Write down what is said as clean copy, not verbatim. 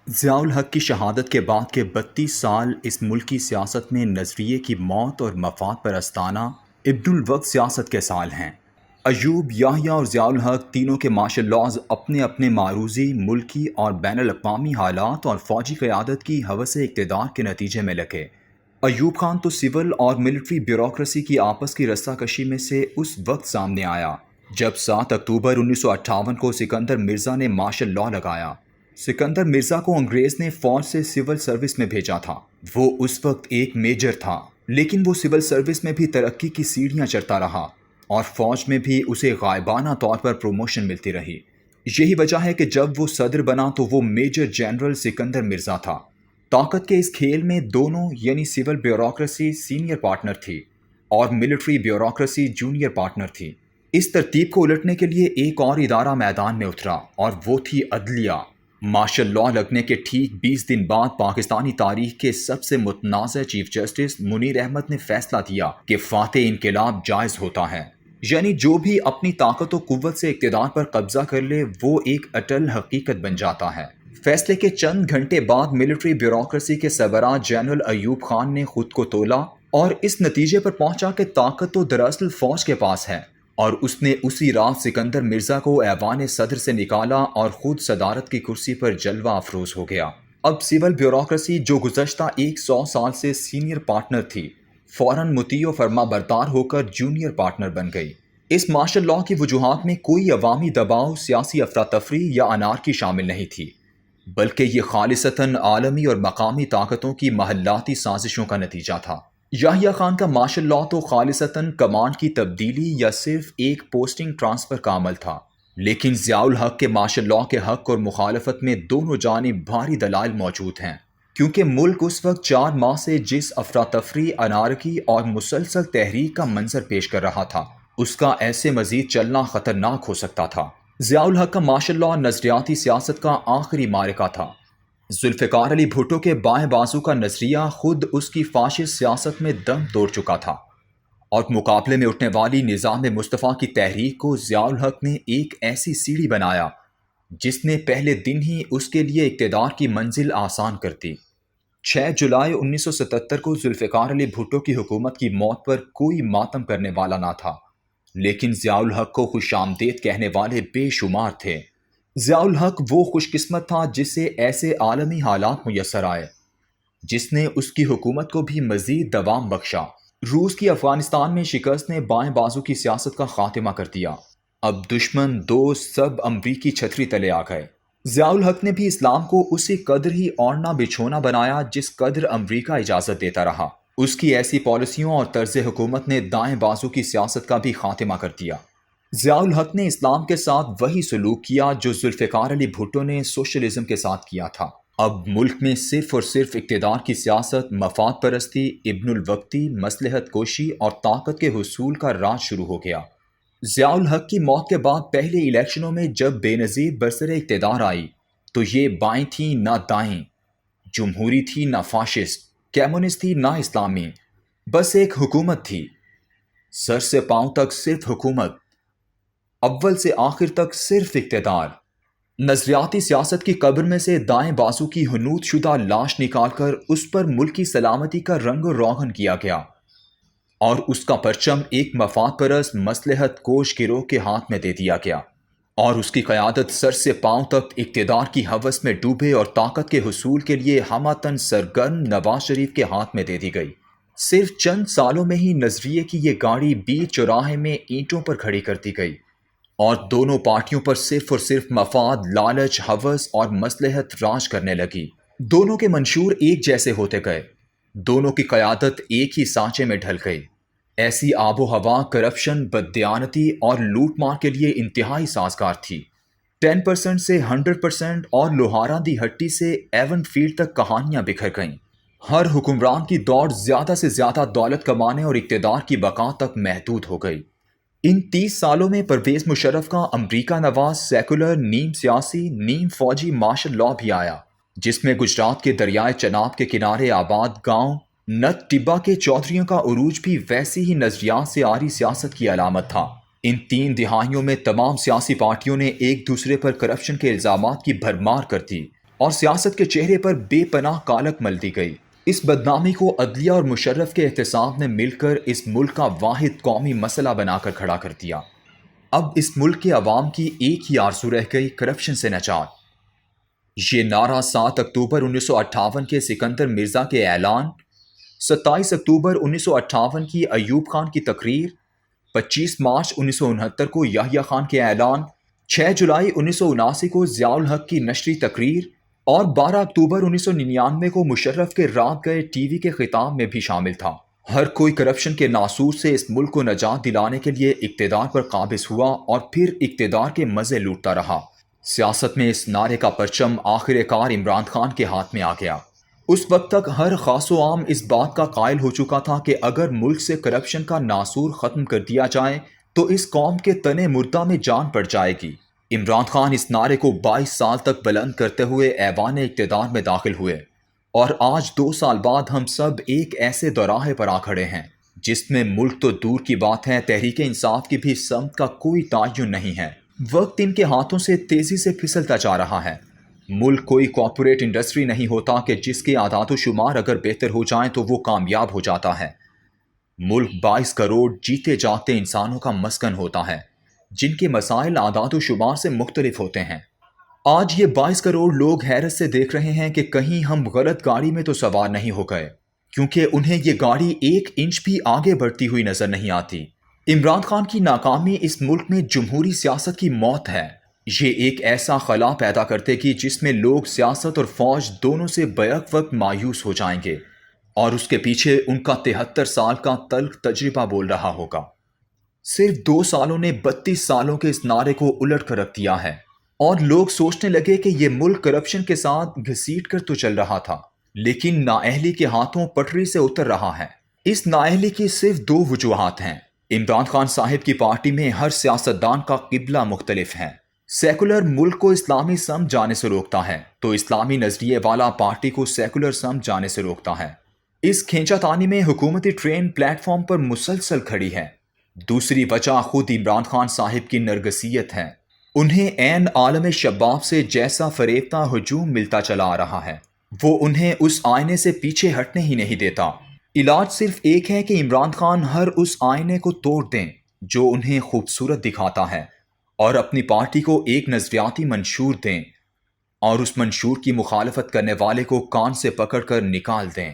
ضیاء الحق کی شہادت کے بعد کے 32 سال اس ملک کی سیاست میں نظریے کی موت اور مفاد پرستانہ ابن الوقت سیاست کے سال ہیں۔ ایوب، یحییٰ اور ضیاء الحق تینوں کے مارشل لاز اپنے اپنے معروضی، ملکی اور بین الاقوامی حالات اور فوجی قیادت کی ہوس اقتدار کے نتیجے میں لگے۔ ایوب خان تو سول اور ملٹری بیوروکریسی کی آپس کی رسہ کشی میں سے اس وقت سامنے آیا جب 7 اکتوبر 1958 کو سکندر مرزا نے مارشل لا لگایا۔ سکندر مرزا کو انگریز نے فوج سے سول سروس میں بھیجا تھا۔ وہ اس وقت ایک میجر تھا، لیکن وہ سول سروس میں بھی ترقی کی سیڑھیاں چڑھتا رہا اور فوج میں بھی اسے غائبانہ طور پر پروموشن ملتی رہی۔ یہی وجہ ہے کہ جب وہ صدر بنا تو وہ میجر جنرل سکندر مرزا تھا۔ طاقت کے اس کھیل میں دونوں یعنی سول بیوروکریسی سینئر پارٹنر تھی اور ملٹری بیوروکریسی جونیئر پارٹنر تھی۔ اس ترتیب کو الٹنے کے لیے ایک اور ادارہ میدان میں اترا اور وہ تھی عدلیہ۔ مارشل لا لگنے کے ٹھیک 20 دن بعد پاکستانی تاریخ کے سب سے متنازع چیف جسٹس منیر احمد نے فیصلہ دیا کہ فاتح انقلاب جائز ہوتا ہے، یعنی جو بھی اپنی طاقت و قوت سے اقتدار پر قبضہ کر لے وہ ایک اٹل حقیقت بن جاتا ہے۔ فیصلے کے چند گھنٹے بعد ملٹری بیوروکریسی کے سربراہ جنرل ایوب خان نے خود کو تولا اور اس نتیجے پر پہنچا کہ طاقت تو دراصل فوج کے پاس ہے، اور اس نے اسی رات سکندر مرزا کو ایوان صدر سے نکالا اور خود صدارت کی کرسی پر جلوہ افروز ہو گیا۔ اب سول بیوروکریسی جو گزشتہ 100 سال سے سینئر پارٹنر تھی، فوراً مطیع و فرما بردار ہو کر جونیئر پارٹنر بن گئی۔ اس مارشل لا کی وجوہات میں کوئی عوامی دباؤ، سیاسی افراتفری یا انارکی شامل نہیں تھی، بلکہ یہ خالصتاً عالمی اور مقامی طاقتوں کی محلاتی سازشوں کا نتیجہ تھا۔ یحییٰ خان کا مارشل لا تو خالصتاً کمانڈ کی تبدیلی یا صرف ایک پوسٹنگ ٹرانسفر کا عمل تھا، لیکن ضیاء الحق کے مارشل لا کے حق اور مخالفت میں دونوں جانب بھاری دلائل موجود ہیں، کیونکہ ملک اس وقت 4 ماہ سے جس افراتفری، انارکی اور مسلسل تحریک کا منظر پیش کر رہا تھا، اس کا ایسے مزید چلنا خطرناک ہو سکتا تھا۔ ضیاء الحق کا مارشل لا نظریاتی سیاست کا آخری معرکہ تھا۔ ذوالفقار علی بھٹو کے بائیں بازو کا نظریہ خود اس کی فاشسٹ سیاست میں دم توڑ چکا تھا، اور مقابلے میں اٹھنے والی نظام مصطفیٰ کی تحریک کو ضیاء الحق نے ایک ایسی سیڑھی بنایا جس نے پہلے دن ہی اس کے لیے اقتدار کی منزل آسان کر دی۔ 6 جولائی 1977 کو ذوالفقار علی بھٹو کی حکومت کی موت پر کوئی ماتم کرنے والا نہ تھا، لیکن ضیاء الحق کو خوش آمدید کہنے والے بے شمار تھے۔ ضیاء الحق وہ خوش قسمت تھا جسے ایسے عالمی حالات میسر آئے جس نے اس کی حکومت کو بھی مزید دوام بخشا۔ روس کی افغانستان میں شکست نے بائیں بازو کی سیاست کا خاتمہ کر دیا۔ اب دشمن دوست سب امریکی چھتری تلے آ گئے۔ ضیاء الحق نے بھی اسلام کو اسی قدر ہی اوڑھنا بچھونا بنایا جس قدر امریکہ اجازت دیتا رہا۔ اس کی ایسی پالیسیوں اور طرز حکومت نے دائیں بازو کی سیاست کا بھی خاتمہ کر دیا۔ ضیاء الحق نے اسلام کے ساتھ وہی سلوک کیا جو ذوالفقار علی بھٹو نے سوشلزم کے ساتھ کیا تھا۔ اب ملک میں صرف اور صرف اقتدار کی سیاست، مفاد پرستی، ابن الوقتی، مصلحت کوشی اور طاقت کے حصول کا راج شروع ہو گیا۔ ضیاء الحق کی موت کے بعد پہلے الیکشنوں میں جب بے نظیر برسر اقتدار آئی تو یہ بائیں تھی نہ دائیں، جمہوری تھی نہ فاشسٹ، کمیونسٹ تھی نہ اسلامی، بس ایک حکومت تھی، سر سے پاؤں تک صرف حکومت، اول سے آخر تک صرف اقتدار۔ نظریاتی سیاست کی قبر میں سے دائیں بازو کی حنوط شدہ لاش نکال کر اس پر ملکی سلامتی کا رنگ و روغن کیا گیا اور اس کا پرچم ایک مفاد پرست مصلحت کوش گروہ کے ہاتھ میں دے دیا گیا، اور اس کی قیادت سر سے پاؤں تک اقتدار کی ہوس میں ڈوبے اور طاقت کے حصول کے لیے ہمہ سرگرم نواز شریف کے ہاتھ میں دے دی گئی۔ صرف چند سالوں میں ہی نظریے کی یہ گاڑی بیچ چوراہے میں اینٹوں پر کھڑی کر دی گئی، اور دونوں پارٹیوں پر صرف اور صرف مفاد، لالچ، ہوس اور مصلحت راج کرنے لگی۔ دونوں کے منشور ایک جیسے ہوتے گئے، دونوں کی قیادت ایک ہی سانچے میں ڈھل گئی۔ ایسی آب و ہوا کرپشن، بددیانتی اور لوٹ مار کے لیے انتہائی سازگار تھی۔ 10% سے 100% اور لوہارا دی ہٹی سے ایون فیلڈ تک کہانیاں بکھر گئیں۔ ہر حکمران کی دوڑ زیادہ سے زیادہ دولت کمانے اور اقتدار کی بقا تک محدود ہو گئی۔ ان 30 سالوں میں پرویز مشرف کا امریکہ نواز سیکولر، نیم سیاسی، نیم فوجی مارشل لا بھی آیا، جس میں گجرات کے دریائے چناب کے کنارے آباد گاؤں نت ٹبا کے چودھریوں کا عروج بھی ویسی ہی نظریات سے آری سیاست کی علامت تھا۔ ان 3 دہائیوں میں تمام سیاسی پارٹیوں نے ایک دوسرے پر کرپشن کے الزامات کی بھرمار کر دی۔ اور سیاست کے چہرے پر بے پناہ کالک مل دی گئی۔ اس بدنامی کو عدلیہ اور مشرف کے احتساب نے مل کر اس ملک کا واحد قومی مسئلہ بنا کر کھڑا کر دیا۔ اب اس ملک کے عوام کی ایک ہی آرزو رہ گئی، کرپشن سے نجات۔ یہ نعرہ 7 اکتوبر 1958 کے سکندر مرزا کے اعلان، 27 اکتوبر 1958 کی ایوب خان کی تقریر، 25 مارچ 1969 کو یحییٰ خان کے اعلان، 6 جولائی 1979 کو ضیاء الحق کی نشری تقریر اور 12 اکتوبر 1999 کو مشرف کے رات گئے ٹی وی کے خطاب میں بھی شامل تھا۔ ہر کوئی کرپشن کے ناسور سے اس ملک کو نجات دلانے کے لیے اقتدار پر قابض ہوا اور پھر اقتدار کے مزے لوٹتا رہا۔ سیاست میں اس نعرے کا پرچم آخر کار عمران خان کے ہاتھ میں آ گیا۔ اس وقت تک ہر خاص و عام اس بات کا قائل ہو چکا تھا کہ اگر ملک سے کرپشن کا ناسور ختم کر دیا جائے تو اس قوم کے تنے مردہ میں جان پڑ جائے گی۔ عمران خان اس نعرے کو 22 سال تک بلند کرتے ہوئے ایوان اقتدار میں داخل ہوئے، اور آج 2 سال بعد ہم سب ایک ایسے دوراہے پر آ کھڑے ہیں جس میں ملک تو دور کی بات ہے، تحریک انصاف کی بھی سمت کا کوئی تعین نہیں ہے۔ وقت ان کے ہاتھوں سے تیزی سے پھسلتا جا رہا ہے۔ ملک کوئی کارپوریٹ انڈسٹری نہیں ہوتا کہ جس کے اعداد و شمار اگر بہتر ہو جائیں تو وہ کامیاب ہو جاتا ہے۔ ملک 22 کروڑ جیتے جاگتے انسانوں کا مسکن ہوتا ہے جن کے مسائل اعداد و شمار سے مختلف ہوتے ہیں۔ آج یہ 22 کروڑ لوگ حیرت سے دیکھ رہے ہیں کہ کہیں ہم غلط گاڑی میں تو سوار نہیں ہو گئے، کیونکہ انہیں یہ گاڑی 1 انچ بھی آگے بڑھتی ہوئی نظر نہیں آتی۔ عمران خان کی ناکامی اس ملک میں جمہوری سیاست کی موت ہے۔ یہ ایک ایسا خلا پیدا کرتے گی جس میں لوگ سیاست اور فوج دونوں سے بیک وقت مایوس ہو جائیں گے، اور اس کے پیچھے ان کا 73 سال کا تلخ تجربہ بول رہا ہوگا۔ صرف 2 سالوں نے 32 سالوں کے اس نعرے کو الٹ کر رکھ دیا ہے، اور لوگ سوچنے لگے کہ یہ ملک کرپشن کے ساتھ گھسیٹ کر تو چل رہا تھا لیکن نااہلی کے ہاتھوں پٹری سے اتر رہا ہے۔ اس نااہلی کی صرف 2 وجوہات ہیں۔ عمران خان صاحب کی پارٹی میں ہر سیاستدان کا قبلہ مختلف ہے۔ سیکولر ملک کو اسلامی سمجھ جانے سے روکتا ہے تو اسلامی نظریے والا پارٹی کو سیکولر سمجھ جانے سے روکتا ہے۔ اس کھینچا تانی میں حکومتی ٹرین پلیٹ فارم پر مسلسل کھڑی ہے۔ دوسری وجہ خود عمران خان صاحب کی نرگسیت ہے۔ انہیں عین عالم شباب سے جیسا فریبتا ہجوم ملتا چلا آ رہا ہے، وہ انہیں اس آئینے سے پیچھے ہٹنے ہی نہیں دیتا۔ علاج صرف ایک ہے کہ عمران خان ہر اس آئینے کو توڑ دیں جو انہیں خوبصورت دکھاتا ہے، اور اپنی پارٹی کو ایک نظریاتی منشور دیں، اور اس منشور کی مخالفت کرنے والے کو کان سے پکڑ کر نکال دیں۔